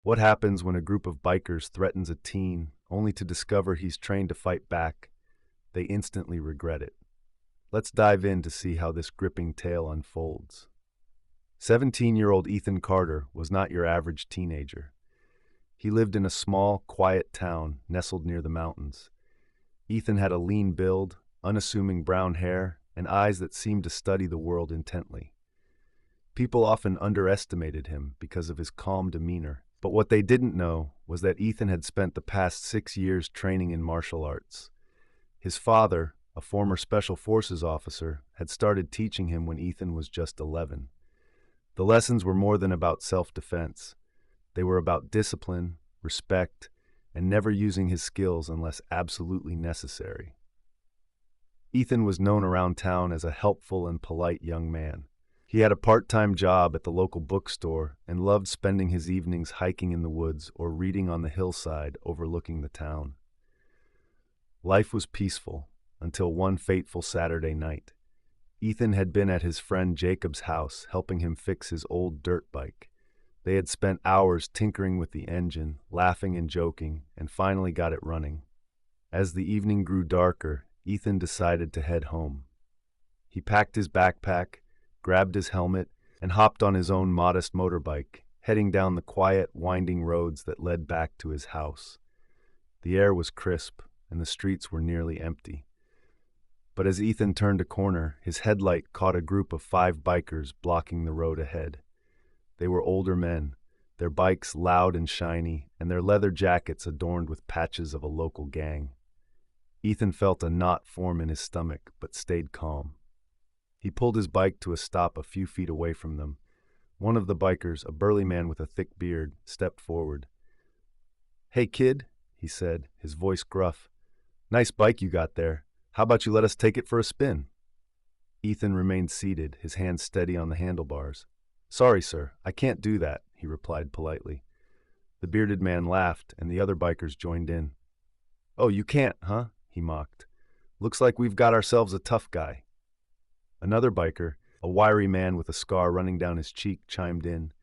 What happens when a group of bikers threatens a teen only to discover he's trained to fight back? They instantly regret it. Let's dive in to see how this gripping tale unfolds. 17-year-old Ethan Carter was not your average teenager. He lived in a small, quiet town nestled near the mountains. Ethan had a lean build, unassuming brown hair, and eyes that seemed to study the world intently. People often underestimated him because of his calm demeanor, but what they didn't know was that Ethan had spent the past 6 years training in martial arts. His father, a former Special Forces officer, had started teaching him when Ethan was just 11. The lessons were more than about self-defense. They were about discipline, respect, and never using his skills unless absolutely necessary. Ethan was known around town as a helpful and polite young man. He had a part-time job at the local bookstore and loved spending his evenings hiking in the woods or reading on the hillside overlooking the town. Life was peaceful until one fateful Saturday night. Ethan had been at his friend Jacob's house helping him fix his old dirt bike. They had spent hours tinkering with the engine, laughing and joking, and finally got it running. As the evening grew darker, Ethan decided to head home. He packed his backpack, grabbed his helmet, and hopped on his own modest motorbike, heading down the quiet, winding roads that led back to his house. The air was crisp, and the streets were nearly empty. But as Ethan turned a corner, his headlight caught a group of 5 bikers blocking the road ahead. They were older men, their bikes loud and shiny, and their leather jackets adorned with patches of a local gang. Ethan felt a knot form in his stomach, but stayed calm. He pulled his bike to a stop a few feet away from them. One of the bikers, a burly man with a thick beard, stepped forward. "Hey, kid," he said, his voice gruff. "Nice bike you got there. How about you let us take it for a spin?" Ethan remained seated, his hands steady on the handlebars. "Sorry, sir, I can't do that," he replied politely. The bearded man laughed, and the other bikers joined in. "Oh, you can't, huh?" he mocked. "Looks like we've got ourselves a tough guy." Another biker, a wiry man with a scar running down his cheek, chimed in.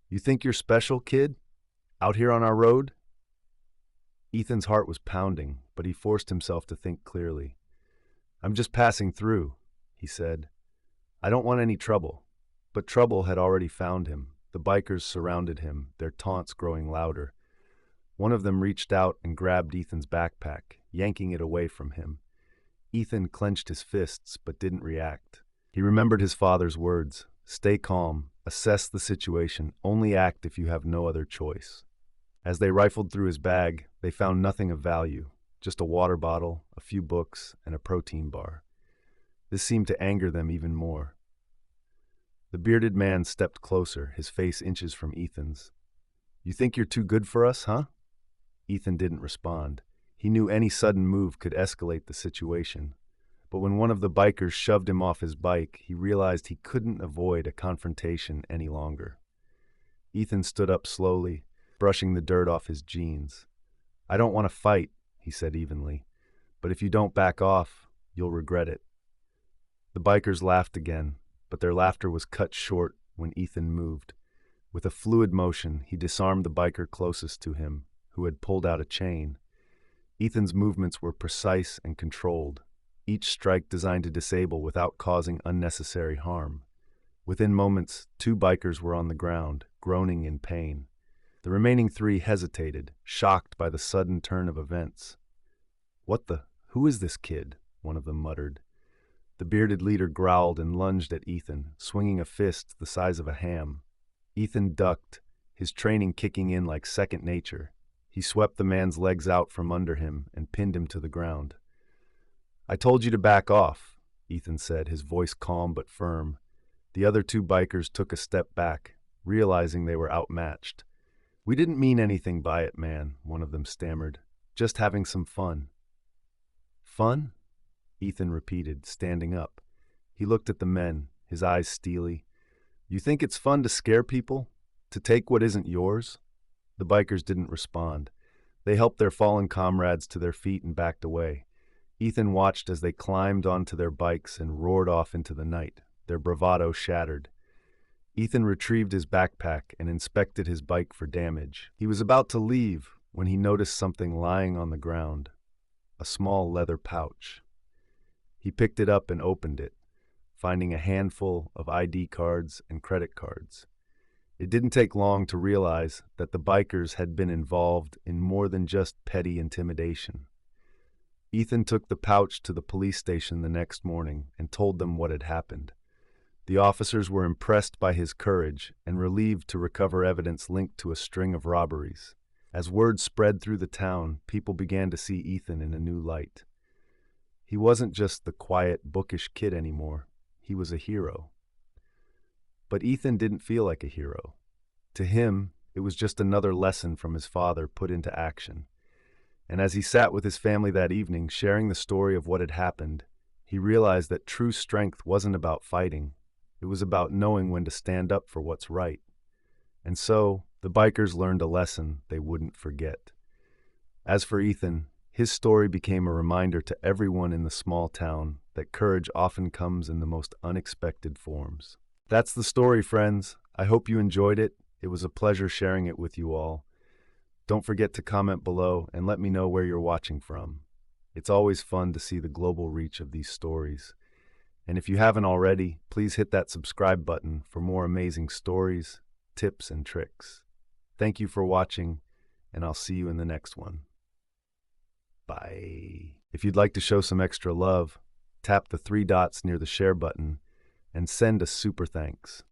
"You think you're special, kid? Out here on our road?" Ethan's heart was pounding, but he forced himself to think clearly. "I'm just passing through," he said. "I don't want any trouble." But trouble had already found him. The bikers surrounded him, their taunts growing louder. One of them reached out and grabbed Ethan's backpack, yanking it away from him. Ethan clenched his fists but didn't react. He remembered his father's words, "Stay calm, assess the situation, only act if you have no other choice." As they rifled through his bag, they found nothing of value, just a water bottle, a few books, and a protein bar. This seemed to anger them even more. The bearded man stepped closer, his face inches from Ethan's. "You think you're too good for us, huh?" Ethan didn't respond. He knew any sudden move could escalate the situation. But when one of the bikers shoved him off his bike, he realized he couldn't avoid a confrontation any longer. Ethan stood up slowly, brushing the dirt off his jeans. "I don't want to fight," he said evenly. "But if you don't back off, you'll regret it." The bikers laughed again, but their laughter was cut short when Ethan moved. With a fluid motion, he disarmed the biker closest to him, who had pulled out a chain. Ethan's movements were precise and controlled, each strike designed to disable without causing unnecessary harm. Within moments, 2 bikers were on the ground, groaning in pain. The remaining 3 hesitated, shocked by the sudden turn of events. Who is this kid?" one of them muttered. The bearded leader growled and lunged at Ethan, swinging a fist the size of a ham. Ethan ducked, his training kicking in like second nature. He swept the man's legs out from under him and pinned him to the ground. "I told you to back off," Ethan said, his voice calm but firm. The other 2 bikers took a step back, realizing they were outmatched. "We didn't mean anything by it, man," one of them stammered. "Just having some fun." "Fun?" Ethan repeated, standing up. He looked at the men, his eyes steely. "You think it's fun to scare people? To take what isn't yours?" The bikers didn't respond. They helped their fallen comrades to their feet and backed away. Ethan watched as they climbed onto their bikes and roared off into the night, their bravado shattered. Ethan retrieved his backpack and inspected his bike for damage. He was about to leave when he noticed something lying on the ground, a small leather pouch. He picked it up and opened it, finding a handful of ID cards and credit cards. It didn't take long to realize that the bikers had been involved in more than just petty intimidation. Ethan took the pouch to the police station the next morning and told them what had happened. The officers were impressed by his courage and relieved to recover evidence linked to a string of robberies. As word spread through the town, people began to see Ethan in a new light. He wasn't just the quiet, bookish kid anymore. He was a hero. But Ethan didn't feel like a hero. To him, it was just another lesson from his father put into action. And as he sat with his family that evening, sharing the story of what had happened, he realized that true strength wasn't about fighting. It was about knowing when to stand up for what's right. And so, the bikers learned a lesson they wouldn't forget. As for Ethan, his story became a reminder to everyone in the small town that courage often comes in the most unexpected forms. That's the story, friends. I hope you enjoyed it. It was a pleasure sharing it with you all. Don't forget to comment below and let me know where you're watching from. It's always fun to see the global reach of these stories. And if you haven't already, please hit that subscribe button for more amazing stories, tips, and tricks. Thank you for watching, and I'll see you in the next one. Bye. If you'd like to show some extra love, tap the 3 dots near the share button and send a super thanks.